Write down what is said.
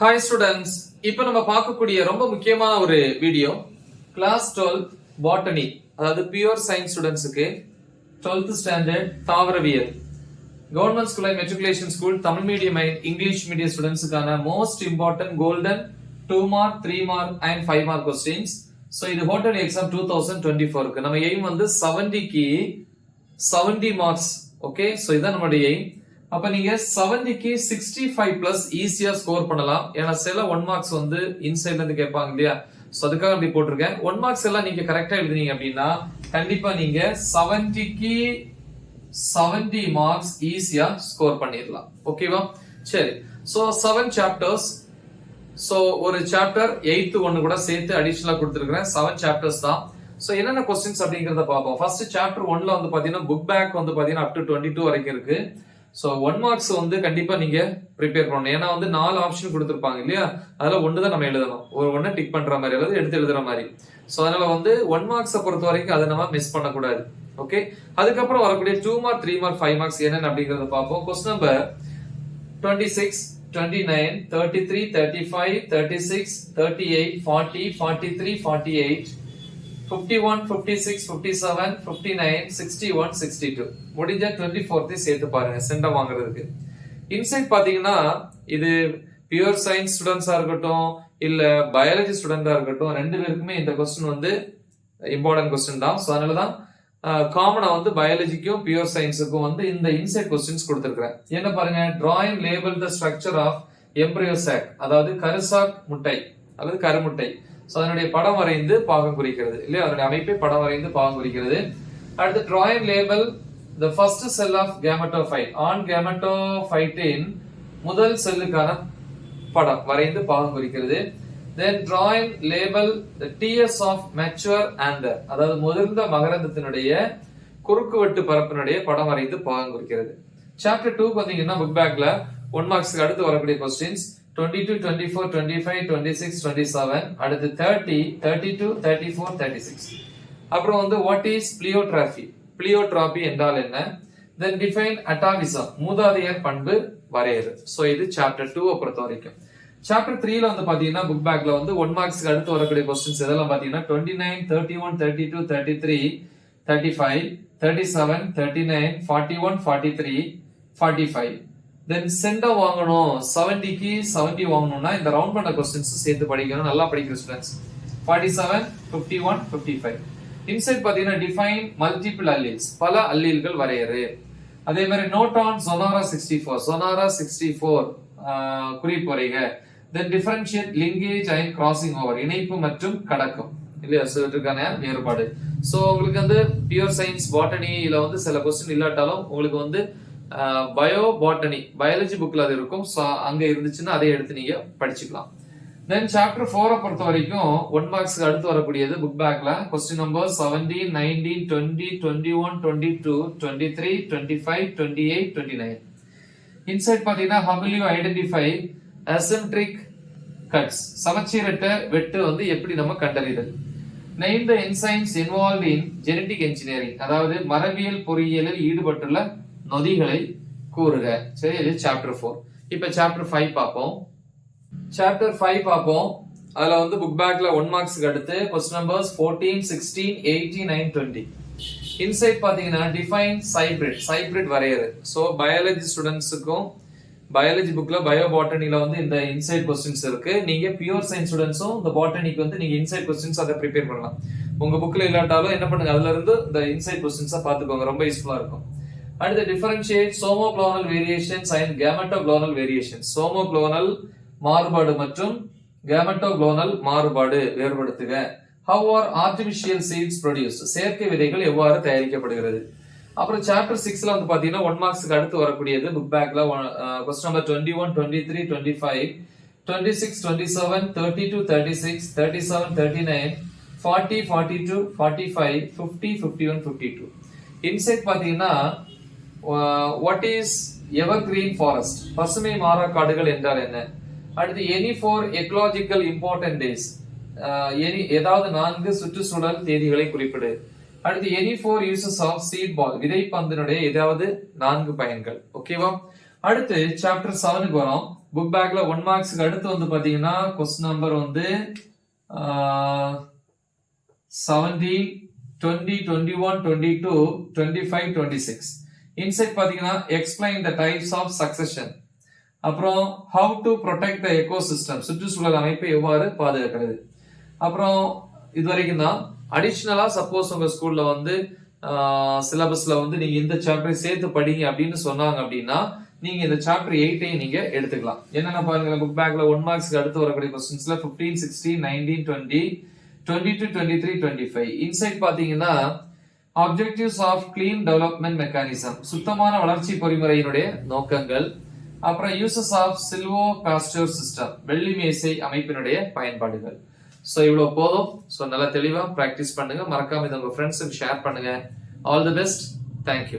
Hi students, இப்போ நம்ம பார்க்கக்கூடிய ரொம்ப முக்கியமான ஒரு வீடியோ கிளாஸ் 12 பாட்டனி, அதாவது பியூர் சயின்ஸ் ஸ்டூடெண்ட்ஸுக்கு 12th ஸ்டாண்டர்ட் தாவரவியல் government school and matriculation school Tamil medium and English medium ஸ்டூடெண்ட்ஸுக்கான most important golden 2 mark 3 mark and 5 mark questions. So இது ஹோட்டல் எக்ஸாம் 2024க்கு நம்ம எய்ம் வந்து 70க்கு 70 மார்க்ஸ். ஓகே, ஸோ இதான் நம்மளுடைய எய்ம். அப்ப நீங்க 70க்கு 65 பிளஸ் ஈஸியா ஸ்கோர் பண்ணலாம். ஏன்னா சில 1 மார்க்ஸ் வந்து இன்சைட்ல இருந்து கேட்பாங்க இல்லையா, சோ அதுக்காக அப்படி போட்டிருக்கேன். 1 மார்க்ஸ் எல்லாம் நீங்க கரெக்டா எழுதுனீங்க அப்படின்னா கண்டிப்பா நீங்க 70க்கு 70 மார்க்ஸ் ஈஸியா ஸ்கோர் பண்ணிடலாம். ஓகேவா? சரி, சோ 7 சாப்டர்ஸ். சோ ஒரு சாப்டர் 8th ஒன்னு கூட சேர்த்து அடிஷனலா கொடுத்திருக்கிறேன். 7 சாப்டர்ஸ் தான். சோ என்னென்ன கொஸ்டின்ஸ் அப்படிங்கறத பார்ப்போம். ஃபர்ஸ்ட் சாப்டர் 1ல வந்து பாத்தீங்கன்னா புக் பேக் வந்து பாத்தீங்கன்னா அப் டு 22 வரைக்கும் இருக்கு. சோ 1 மார்க்ஸ் வந்து கண்டிப்பா நீங்க ப்ரிப்பேர் பண்ணணும். ஏன்னா வந்து 4 ஆப்ஷன் கொடுத்திருப்பாங்க இல்லையா, அதுல ஒன்று தான் நம்ம எழுதணும். ஒரு ஒண்ணு டிக் பண்ற மாதிரி அல்லது எடுத்து எழுதுற மாதிரி. சோ அதனால வந்து 1 மார்க்ஸை பொறுத்த வரைக்கும் அதை நம்ம மிஸ் பண்ணக்கூடாது. ஓகே, அதுக்கப்புறம் வரக்கூடிய 2 மார்க் 3 மார்க் 5 மார்க்ஸ் என்னென்ன அப்படிங்கறத பார்ப்போம். கொஸ்டின் நம்பர் 26 29 33 35 36 38 40 43 48 51 56 57 59 61 62 முடிஞ்ச 24th சேர்த்து பாருங்க சென்டம் வாங்குறதுக்கு. இன்சைட் பாத்தீங்கன்னா இது பியூர் சயின்ஸ் ஸ்டூடெண்ட்ஸா இருக்கட்டும் இல்ல பயாலஜி ஸ்டூடெண்டா இருக்கட்டும், ரெண்டு பேருக்குமே இந்த கொஸ்டின் வந்து இம்பார்ட்டன்ட் கொஸ்டின் தான். ஸோ அதனாலதான் காமனா வந்து பயாலஜிக்கும் பியூர் சயின்ஸுக்கும் வந்து இந்த இன்சைட் கொஸ்டின்ஸ் கொடுத்திருக்கிறேன். என்ன பாருங்க, drawing label the structure of embryo sac, அதாவது கருசாக் முட்டை அல்லது கருமுட்டை. சோ அதனுடைய படம் வரைந்து பாகம் குறிக்கிறது இல்லையா, அதனுடைய அமைப்பை படம் வரைந்து பாகம் குறிக்கிறது. அடுத்து drawing label the first cell of gametophyte, ஆண் கேமெட்டோஃபைட்டின் முதல் செல்லுக்கான படம் வரைந்து பாகம் குறிக்கிறது. Then drawing label the TS of mature anther, அதாவது முதிர்ந்த மகரந்தத்தினுடைய குறுக்குவெட்டு பரப்பினுடைய படம் வரைந்து பாகம் குறிக்கிறது. சாப்டர் 2 பாத்தீங்கன்னா புக் பேக்ல 1 மார்க்ஸ்க்கு அடுத்து வரக்கூடிய கொஸ்டின்ஸ் 22 24 25 26 27, அடுத்து 30 32 34 36. அப்புறம் வந்து வாட் இஸ் பிளியோட்ராபி, பிளியோட்ராபி என்றால் என்ன, தென் டிஃபைன் அட்டாவிசம், மூதாதையர் பண்பு வரையறு. சோ இது சாப்டர் 2 பொறுத்த வரைக்கும். சாப்டர் 3ல வந்து பாத்தீங்கன்னா புக் பேக்ல வந்து 1 மார்க்ஸ்க்கு அடுத்து வரக்கூடிய கொஸ்டின்ஸ் இதெல்லாம் பாத்தீங்கன்னா 29 31 32 33 35 37 39 41 43 45. தென் சென்டம் வாங்கணும், 70க்கு 70 வாங்கணும்னா இந்த ரவுண்ட் பண்ண கொஸ்டின்ஸ் சேர்த்து படிக்கணும். நல்லா படிக்கிற ஸ்டூடெண்ட்ஸ் 47 51 55. இன்சைட் பாத்தீங்கன்னா டிஃபைன் மல்டிபிள் அல்லீல்ஸ், பல அல்லீல்கள் வரையறு. அதே மாதிரி நோட் ஆன் சொனாரா 64, சொனாரா 64 குறிப்பு வரைக. Then differentiate linkage and crossing over, இணைப்பு மற்றும் கடக்கம் இல்லையா, சொல்லிருக்கான வேறுபாடு. சோ உங்களுக்கு வந்து பியூர் சயின்ஸ் பாட்டனில வந்து சில கொஸ்டின் இல்லாட்டாலும் உங்களுக்கு வந்து பயோ பாட்டனி பயாலஜி புக்ல அது இருக்கும். அங்க இருந்துச்சுன்னா அதை எடுத்து நீங்க படிச்சுக்கலாம். தென் சாப்டர் 4 பொறுத்த வரைக்கும் 1 மார்க்ஸ்க்கு அடுத்து வரக்கூடியது புக் பேக்ல கொஸ்டின் நம்பர் 17 19 20 21 22 23 25 28 29. இன்சைட் பாத்தீங்கன்னா how will you identify asymmetric cuts, சமச்சீரற்ற வெட்டு வந்து எப்படி நம்ம கண்டறிதல். name the enzymes involved in genetic engineering, அதாவது மரபியல் பொறியியலில் ஈடுபட்டுள்ள நொதிகளை கூறுக. சரி, இது சாப்டர் 4. இப்ப சாப்டர் 5 பார்ப்போம். சாப்டர் 5 பார்ப்போம். அதுல வந்து புக் பேக்ல 1 மார்க்ஸ்க்கு அடுத்து கொஸ்டின் நம்பர்ஸ் 14 16 18 9 20. இன்சைட் பாத்தீங்கன்னா டிஃபைன் சைப்ரிட், சைப்ரிட் வரையறு. சோ பயாலஜி ஸ்டூடெண்ட்ஸுக்கும் பயாலஜி புக்ல பயோ பாட்டனில வந்து இந்த இன்சைட் கொஸ்டின்ஸ் இருக்கு. நீங்க பியூர் சயின்ஸ் ஸ்டூடெண்ட்ஸும் இந்த பாட்டனிக்கு வந்து நீங்க இன்சைட் கொஸ்டின்ஸ் அதை ப்ரிப்பேர் பண்ணலாம். உங்க புக்ல இல்லாட்டாலும் என்ன பண்ணுங்க, அதுல இருந்து இந்த இன்சைட் கொஸ்டின்ஸா பாத்துக்கோங்க, ரொம்ப யூஸ்ஃபுல்லா இருக்கும். அடுத்து டிஃபரன்ஷியேட் சோமோக்ளோனல் வேரியேஷன்ஸ் அண்ட் கேமெட்டோக்ளோனல் வேரியேஷன்ஸ், சோமோக்ளோனல் மாறுபாடு மற்றும் கேமெட்டோக்ளோனல் மாறுபாடு வேறுபடுத்துக. how are artificial seeds produced, செயற்கை விதைகள் எவ்வாறு தயாரிக்கப்படுகிறது. அப்புறம் சாப்டர் 6ல வந்து பாத்தீங்கன்னா 1 மார்க்ஸ்க்கு அடுத்து வரக்கூடியது புக் பேக்ல கொஸ்டின் நம்பர் 21 23 25 26 27 32 36 37 39 40 42 45 50 51 52. இன்சைட் பாத்தீங்கன்னா what is evergreen forest, பசுமை மாறா காடுகள் என்றால் என்ன. அடுத்து any for ecological important days, ஏதாவது 4 சுற்றுச்சூழல் தேதிகளை குறிப்பிடு. அடுத்து any for uses of seed ball, விதைப்பந்தினுடைய ஏதாவது 4 பயன்கள். ஓகேவா? அடுத்து சாப்டர் 7க்கு வரோம். புக் பேக்ல 1 மார்க்ஸ்க்கு அடுத்து வந்து பாத்தீங்கன்னா क्वेश्चन நம்பர் வந்து 17, 20, 21, 22, 25, 26. இன்சைட் பாத்தீங்கன்னா explain the types of succession, அப்புறம் how to protect the ecosystem, சுற்றுச்சூழல் அமைப்பை எவ்வாறு பாதுகாக்கிறது. அப்புறம் இது வரைக்கும் தான். அடிஷனலா சப்போஸ் உங்க ஸ்கூல்ல வந்து சிலபஸ்ல வந்து நீங்க இந்த சாப்டரை சேர்த்து படிங்க அப்படின்னு சொன்னாங்க அப்படின்னா நீங்க இந்த சாப்டர் 8ஐயும் நீங்க எடுத்துக்கலாம். என்னென்ன பாருங்க, புக் பேக்ல 1 மார்க்ஸ்க்கு அடுத்து வரக்கூடிய क्वेश्चंसல 15, 16, 19, 20, 22, 23, 25. இன்சைட் பாத்தீங்கன்னா objectives of clean development mechanism, சுத்தமான வளர்ச்சி பொறிமுறையினுடைய நோக்கங்கள். அப்புறம் uses of silvo caster system, வெள்ளி மேசை அமைப்பினுடைய பயன்பாடுகள். சோ இவ்வளவு போதும். சோ நல்லா தெளிவா பிராக்டிஸ் பண்ணுங்க. மறக்காம இதை உங்க ஃப்ரெண்ட்ஸுக்கு ஷேர் பண்ணுங்க. All the best. தேங்க்யூ.